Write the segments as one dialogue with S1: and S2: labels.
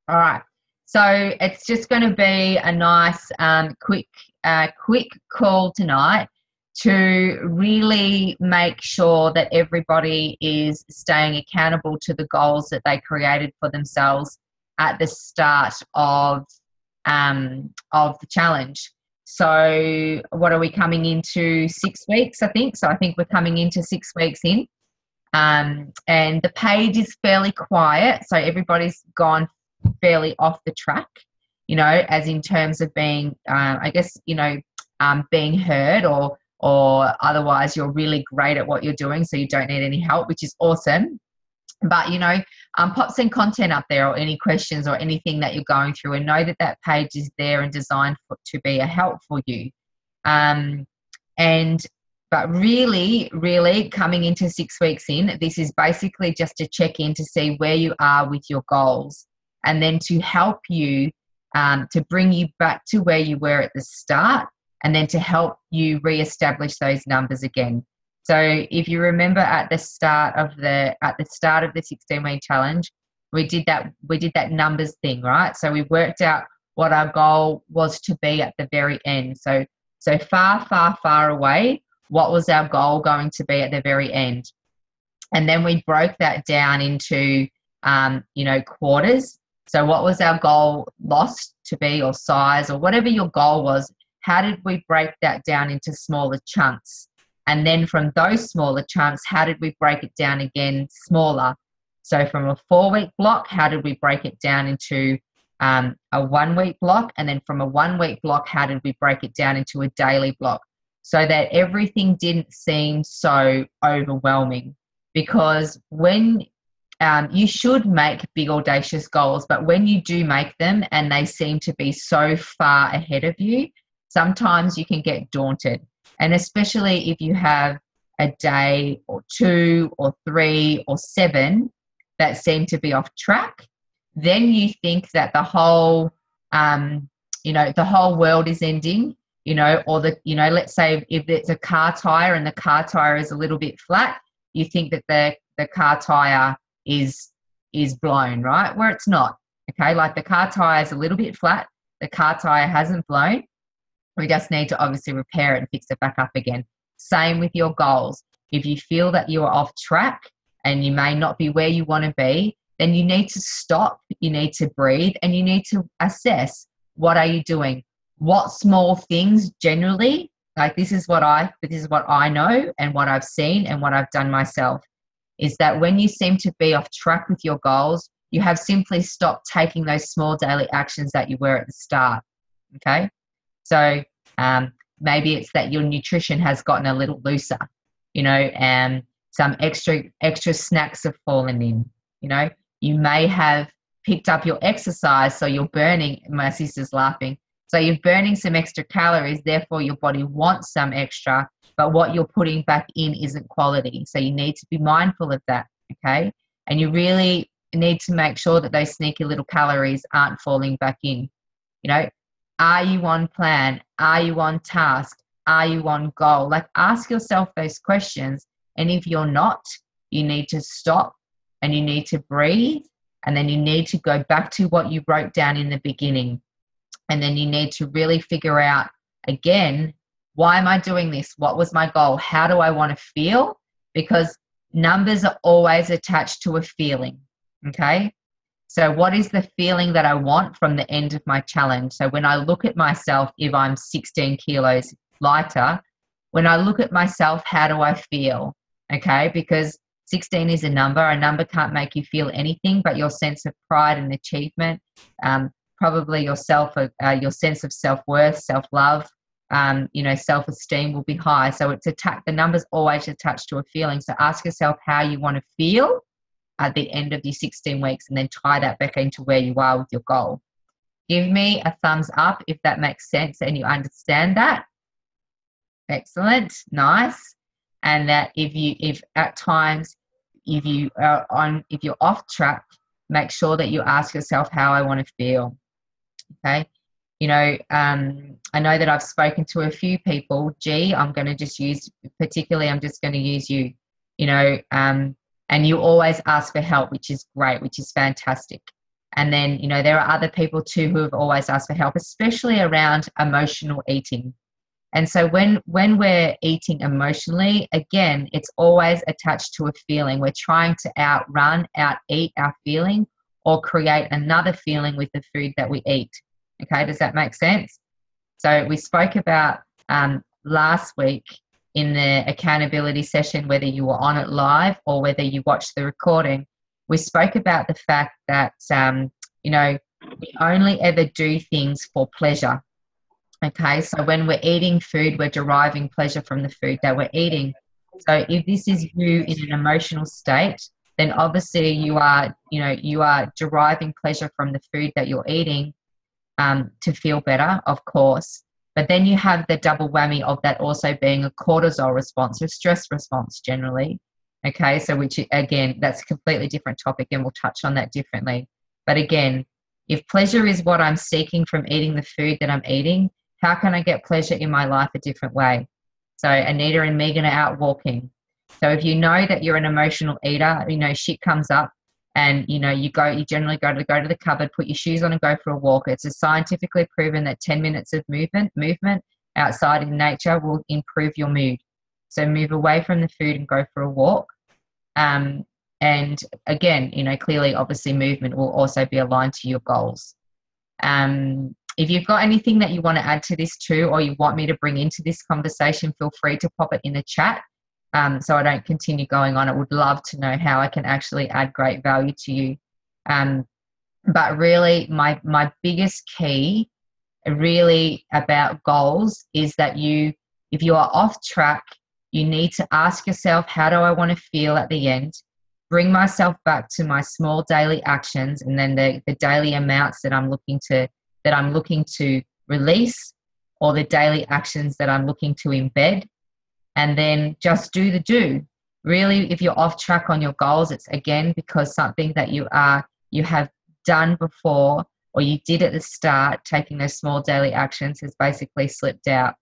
S1: All right. So it's just going to be a nice, quick call tonight to really make sure that everybody is staying accountable to the goals that they created for themselves at the start of the challenge. So what are we coming into 6 weeks? I think so. I think we're coming into 6 weeks in. And the page is fairly quiet, so everybody's gone fairly off the track, as in terms of being, I guess, being heard, or otherwise you're really great at what you're doing, so you don't need any help, which is awesome. But, pop some content up there, or any questions or anything that you're going through, and know that that page is there and designed to be a help for you. But really, really coming into 6 weeks in, this is basically just to check in to see where you are with your goals, and then to help you, to bring you back to where you were at the start, and then to help you reestablish those numbers again. So if you remember at the start of the 16-week challenge, we did that numbers thing, right? So we worked out what our goal was to be at the very end. So far, far, far away, what was our goal going to be at the very end? And then we broke that down into, quarters. So what was our goal lost to be, or size, or whatever your goal was? How did we break that down into smaller chunks? And then from those smaller chunks, how did we break it down again smaller? So from a 4-week block, how did we break it down into a 1-week block? And then from a 1-week block, how did we break it down into a daily block? So that everything didn't seem so overwhelming. Because when you should make big, audacious goals, but when you do make them and they seem to be so far ahead of you, sometimes you can get daunted. And especially if you have a day or 2 or 3 or 7 that seem to be off track, then you think that the whole world is ending, or let's say if it's a car tire and the car tire is a little bit flat, you think that the car tire is blown, right? Where it's not. Okay, like the car tire is a little bit flat, the car tire hasn't blown. We just need to obviously repair it and fix it back up again. Same with your goals. If you feel that you are off track and you may not be where you want to be, then you need to stop, you need to breathe, and you need to assess, what are you doing? What small things generally, like this is what I know and what I've seen and what I've done myself, is that when you seem to be off track with your goals, you have simply stopped taking those small daily actions that you were at the start. Okay? So maybe it's that your nutrition has gotten a little looser, and some extra snacks have fallen in. You may have picked up your exercise, so you're burning. My sister's laughing. So you're burning some extra calories, therefore your body wants some extra, but what you're putting back in isn't quality. So you need to be mindful of that, okay? And you really need to make sure that those sneaky little calories aren't falling back in. Are you on plan? Are you on task? Are you on goal? Like, ask yourself those questions. And if you're not, you need to stop and you need to breathe. And then you need to go back to what you wrote down in the beginning. And then you need to really figure out, again, why am I doing this? What was my goal? How do I want to feel? Because numbers are always attached to a feeling, okay? So what is the feeling that I want from the end of my challenge? So when I look at myself, if I'm 16 kilos lighter, when I look at myself, how do I feel? Okay, because 16 is a number. A number can't make you feel anything but your sense of pride and achievement, probably your sense of self-worth, self-love, self-esteem will be high. So the number's always attached to a feeling. So ask yourself how you want to feel at the end of your 16 weeks, and then tie that back into where you are with your goal. Give me a thumbs up if that makes sense and you understand that. Excellent. Nice. And that if you're off track, make sure that you ask yourself how I want to feel. Okay. I know that I've spoken to a few people. I'm just going to use you, and you always ask for help, which is great, which is fantastic. And then, you know, there are other people too who have always asked for help, especially around emotional eating. And so when we're eating emotionally, again, it's always attached to a feeling. We're trying to outrun, out-eat our feeling or create another feeling with the food that we eat. Okay, does that make sense? So we spoke about last week in the accountability session, whether you were on it live or whether you watched the recording, we spoke about the fact that, you know, we only ever do things for pleasure. Okay, so when we're eating food, we're deriving pleasure from the food that we're eating. So if this is you in an emotional state, then obviously you are deriving pleasure from the food that you're eating to feel better, of course. But then you have the double whammy of that also being a cortisol response, a stress response generally. Okay, so which again, that's a completely different topic and we'll touch on that differently. But again, if pleasure is what I'm seeking from eating the food that I'm eating, how can I get pleasure in my life a different way? So Anita and Megan are out walking. So if you know that you're an emotional eater, you know, shit comes up and, you know, you generally go to the cupboard, put your shoes on and go for a walk. It's scientifically proven that 10 minutes of movement outside in nature will improve your mood. So move away from the food and go for a walk. And again, you know, clearly, obviously, movement will also be aligned to your goals. If you've got anything that you want to add to this too, or you want me to bring into this conversation, feel free to pop it in the chat so I don't continue going on. I would love to know how I can actually add great value to you. But really, my biggest key really about goals is that if you are off track, you need to ask yourself, how do I want to feel at the end? Bring myself back to my small daily actions and then the daily amounts that I'm looking to release, or the daily actions that I'm looking to embed, and then just do the do. Really, if you're off track on your goals, it's again because something that you have done before or you did at the start, taking those small daily actions, has basically slipped out.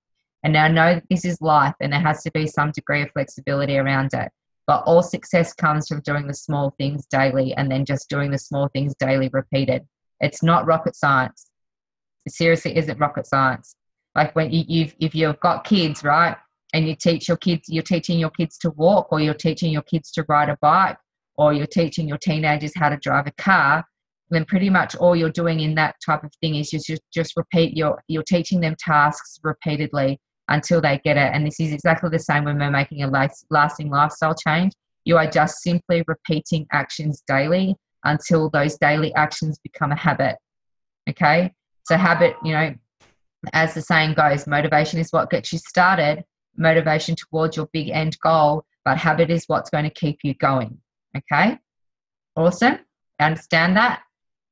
S1: And now I know that this is life and there has to be some degree of flexibility around it. But all success comes from doing the small things daily and then just doing the small things daily repeated. It's not rocket science. It seriously isn't rocket science. Like when if you've got kids, right, and you're teaching your kids to walk, or you're teaching your kids to ride a bike, or you're teaching your teenagers how to drive a car, then pretty much all you're doing in that type of thing is just repeat you're teaching them tasks repeatedly until they get it. And this is exactly the same when we're making a lasting lifestyle change. You are just simply repeating actions daily until those daily actions become a habit. Okay? So habit, you know, as the saying goes, motivation is what gets you started, motivation towards your big end goal, but habit is what's going to keep you going. Okay? Awesome. Understand that?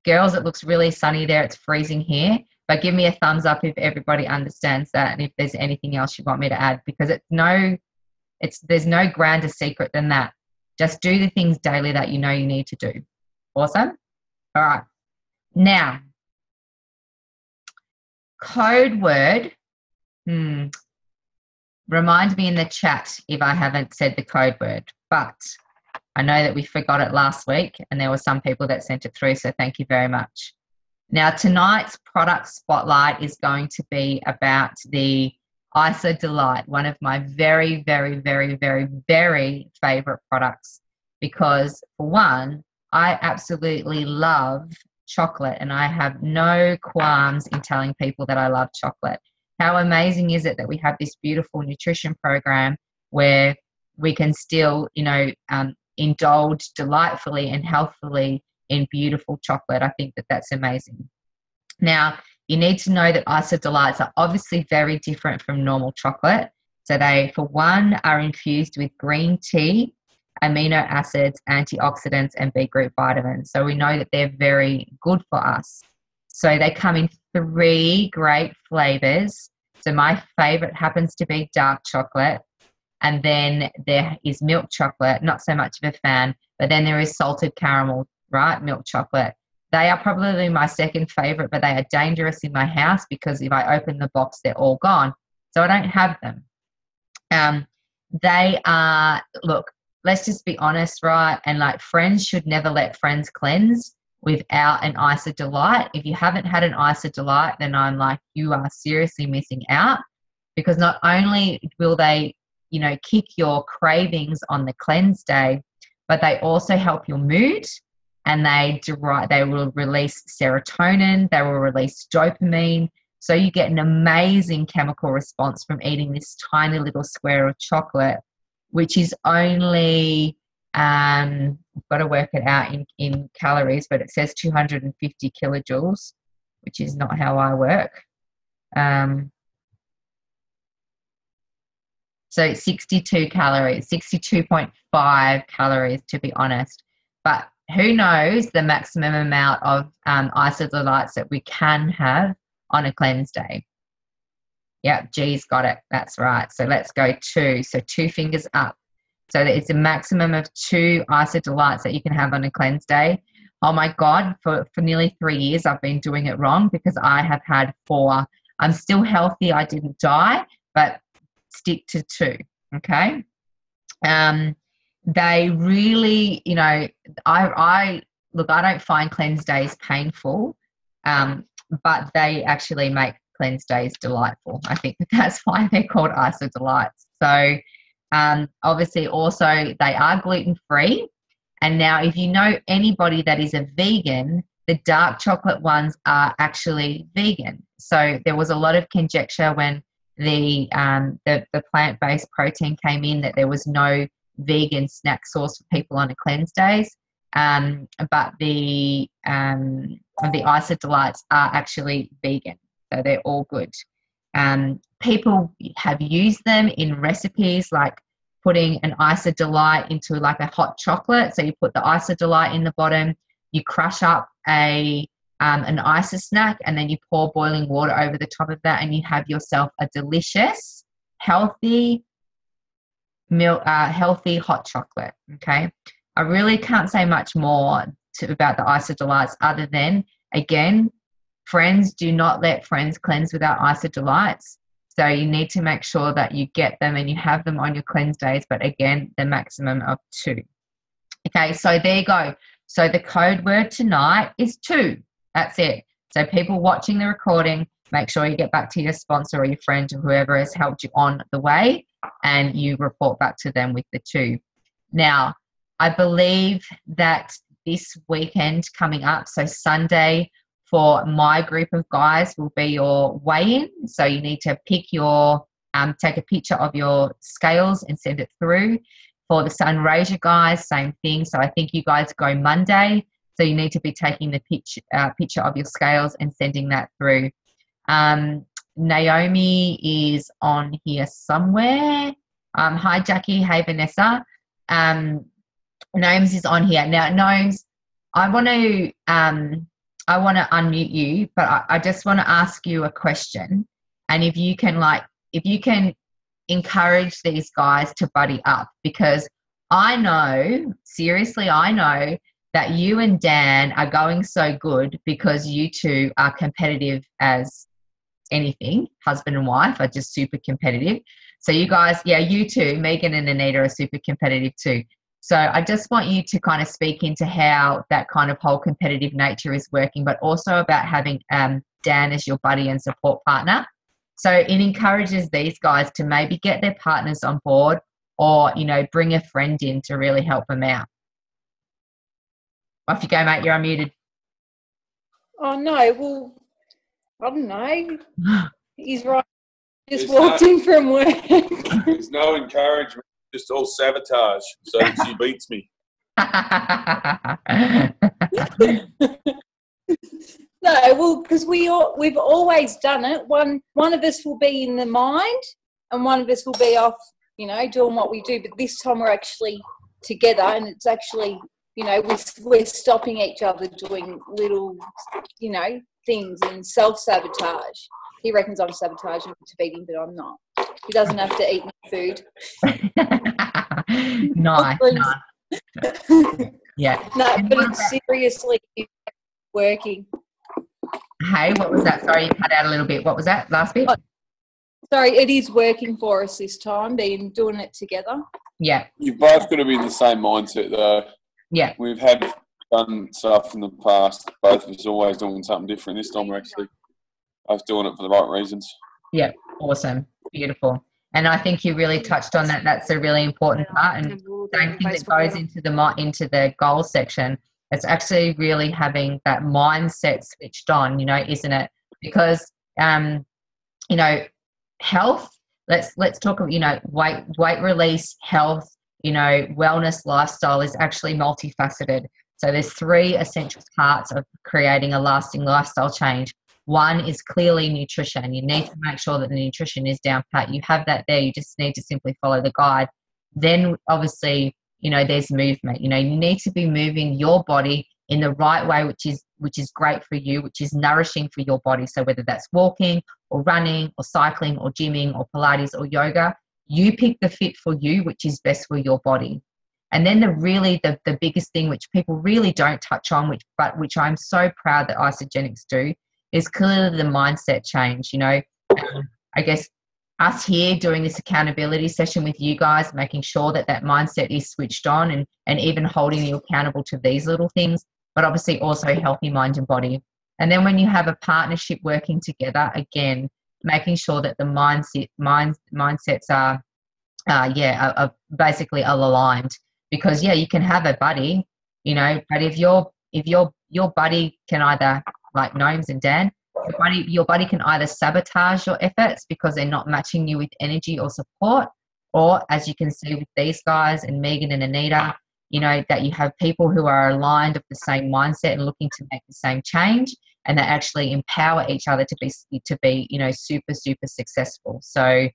S1: Girls, it looks really sunny there. It's freezing here. But give me a thumbs up if everybody understands that and if there's anything else you want me to add, because there's no grander secret than that. Just do the things daily that you know you need to do. Awesome? All right. Now, code word. Remind me in the chat if I haven't said the code word, but I know that we forgot it last week and there were some people that sent it through, so thank you very much. Now, tonight's product spotlight is going to be about the IsaDelight, one of my very, very, very, very, very favorite products, because for one, I absolutely love chocolate and I have no qualms in telling people that I love chocolate. How amazing is it that we have this beautiful nutrition program where we can still, you know, indulge delightfully and healthfully in beautiful chocolate? I think that that's amazing. Now, you need to know that IsaDelights are obviously very different from normal chocolate. So they, for one, are infused with green tea, amino acids, antioxidants, and B group vitamins. So we know that they're very good for us. So they come in 3 great flavors. So my favorite happens to be dark chocolate. And then there is milk chocolate, not so much of a fan, but then there is salted caramel, right? Milk chocolate. They are probably my second favorite, but they are dangerous in my house because if I open the box, they're all gone. So I don't have them. They are, look, let's just be honest, right? And like, friends should never let friends cleanse. without an Isodelight. If you haven't had an Isodelight, then I'm like, you are seriously missing out, because not only will they, you know, kick your cravings on the cleanse day, but they also help your mood, and they will release serotonin, they will release dopamine. So you get an amazing chemical response from eating this tiny little square of chocolate, which is only, I've got to work it out in calories, but it says 250 kilojoules, which is not how I work. So 62 calories, 62.5 calories to be honest. But who knows the maximum amount of Isodelights that we can have on a cleanse day. Yep, G's got it. That's right. So let's go 2. So 2 fingers up. So it's a maximum of 2 Isodelights that you can have on a cleanse day. Oh my God, for nearly 3 years I've been doing it wrong, because I have had 4. I'm still healthy. I didn't die, but stick to 2. Okay. They really, you know, I don't find cleanse days painful, but they actually make cleanse days delightful. I think that's why they're called Isodelights. So obviously also they are gluten-free. And now if you know anybody that is a vegan, the dark chocolate ones are actually vegan. So there was a lot of conjecture when the plant-based protein came in that there was no vegan snack source for people on a cleanse days. But the Isodelights are actually vegan. So they're all good. People have used them in recipes, like putting an Isodelight into like a hot chocolate. So you put the Isodelight in the bottom, you crush up an Iso snack, and then you pour boiling water over the top of that, and you have yourself a delicious, healthy hot chocolate. Okay. I really can't say much more about the Isodelights other than, again, friends, do not let friends cleanse without Isodelights. So you need to make sure that you get them and you have them on your cleanse days, but again, the maximum of 2. Okay, so there you go. So the code word tonight is 2. That's it. So people watching the recording, make sure you get back to your sponsor or your friend or whoever has helped you on the way, and you report back to them with the 2. Now, I believe that this weekend coming up, so Sunday, for my group of guys will be your weigh-in. So you need to pick your, take a picture of your scales and send it through. For the Sunraysia guys, same thing. So I think you guys go Monday. So you need to be taking the picture of your scales and sending that through. Naomi is on here somewhere. Hi, Jackie. Hey, Vanessa. Gnomes is on here. Now, Gnomes, I want to unmute you, but I just want to ask you a question. And if you can encourage these guys to buddy up, because I know that you and Dan are going so good because you two are competitive as anything. Husband and wife are just super competitive. So you guys, you two, Megan and Anita, are super competitive too. So I just want you to kind of speak into how that kind of whole competitive nature is working, but also about having Dan as your buddy and support partner. So it encourages these guys to maybe get their partners on board, or, you know, bring a friend in to really help them out. Off you go, mate. You're unmuted.
S2: Oh, no. Well, I don't know. He's right. Just walked in from work.
S3: There's no encouragement. Just all sabotage, so that she beats me.
S2: No, well, because we've always done it. One of us will be in the mind, and one of us will be off, you know, doing what we do. But this time we're actually together, and it's actually, you know, we're stopping each other doing little, you know, things and self-sabotage. He reckons I'm sabotaging to beat him, but I'm not. He doesn't have to eat my food.
S1: Nice. Yeah.
S2: No, but it's seriously working.
S1: Hey, what was that? Sorry, you cut out a little bit. What was that last bit?
S2: Oh, sorry, it is working for us this time, doing it together.
S1: Yeah.
S3: You've both got to be in the same mindset, though.
S1: Yeah.
S3: We've had done stuff in the past. Both of us always doing something different. This time we're actually both doing it for the right reasons.
S1: Yeah, awesome, beautiful. And I think you really touched on that. That's a really important part. And same thing that goes into the goal section. It's actually really having that mindset switched on, isn't it? Because health. Let's talk. Weight release, health. Wellness, lifestyle is actually multifaceted. So there's 3 essential parts of creating a lasting lifestyle change. One is clearly nutrition. You need to make sure that the nutrition is down pat. You have that there. You just need to simply follow the guide. Then obviously, there's movement. You need to be moving your body in the right way, which is great for you, which is nourishing for your body. So whether that's walking or running or cycling or gymming or Pilates or yoga, you pick the fit for you, which is best for your body. And then the biggest thing, which people really don't touch on, which I'm so proud that Isagenix do, is clearly the mindset change. I guess us here doing this accountability session with you guys, making sure that mindset is switched on and even holding you accountable to these little things, but obviously also healthy mind and body. And then when you have a partnership working together, again, making sure that the mindsets are basically aligned. Because you can have a buddy, but if your buddy can either, like Gnomes and Dan, your buddy can either sabotage your efforts because they're not matching you with energy or support, or as you can see with these guys and Megan and Anita, that you have people who are aligned of the same mindset and looking to make the same change, and they actually empower each other to be super, super successful. So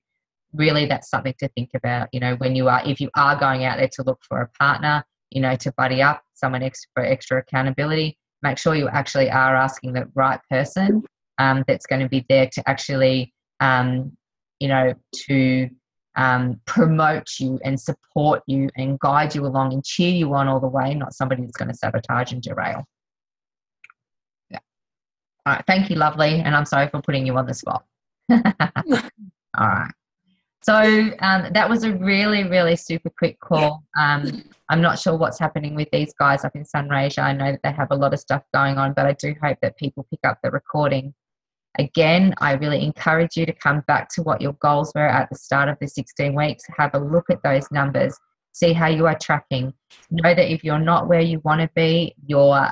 S1: really that's something to think about, if you are going out there to look for a partner, to buddy up, someone for extra accountability, make sure you actually are asking the right person that's going to be there to actually, to promote you and support you and guide you along and cheer you on all the way, not somebody that's going to sabotage and derail. Yeah. All right. Thank you, lovely. And I'm sorry for putting you on the spot. All right. So that was a really, really super quick call. I'm not sure what's happening with these guys up in Sunraysia. I know that they have a lot of stuff going on, but I do hope that people pick up the recording. Again, I really encourage you to come back to what your goals were at the start of the 16 weeks. Have a look at those numbers. See how you are tracking. Know that if you're not where you want to be, your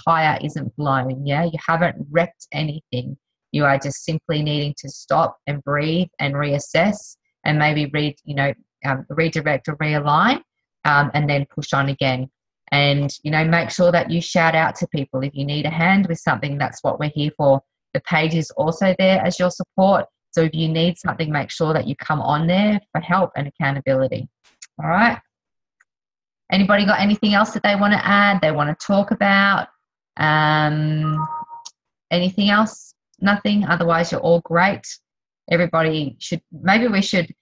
S1: tire isn't blown. Yeah, you haven't wrecked anything. You are just simply needing to stop and breathe and reassess and maybe redirect or realign, and then push on again. And, make sure that you shout out to people. If you need a hand with something, that's what we're here for. The page is also there as your support. So if you need something, make sure that you come on there for help and accountability. All right. Anybody got anything else that they want to add? They want to talk about? Anything else? Nothing? Otherwise, you're all great. Everybody should, maybe we should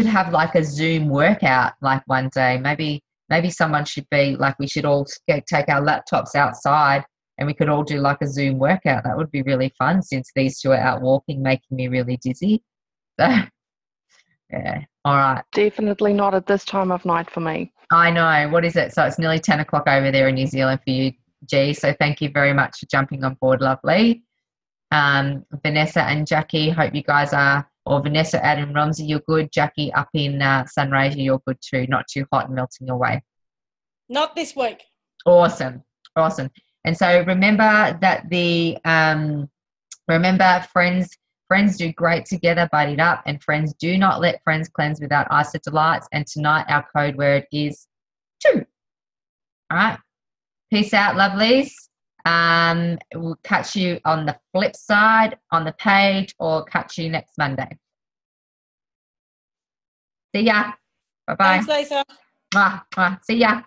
S1: have like a Zoom workout like one day. Maybe someone should be like, we should all take our laptops outside and we could all do like a Zoom workout. That would be really fun, since these two are out walking, making me really dizzy. So, yeah. All right.
S4: Definitely not at this time of night for me.
S1: I know. What is it? So it's nearly 10 o'clock over there in New Zealand for you, G. So thank you very much for jumping on board, lovely. Vanessa and Jackie, hope you guys are, or Vanessa, Adam, Romsey, you're good. Jackie up in Sunraysia, you're good too. Not too hot and melting your way.
S5: Not this week.
S1: Awesome. And so remember that friends do great together, buddied up, and friends do not let friends cleanse without Isa Delights. And tonight our code word is 2. All right. Peace out, lovelies. We'll catch you on the flip side on the page, or catch you next Monday. See ya. Bye-bye.
S5: Thanks, Lisa.
S1: See ya.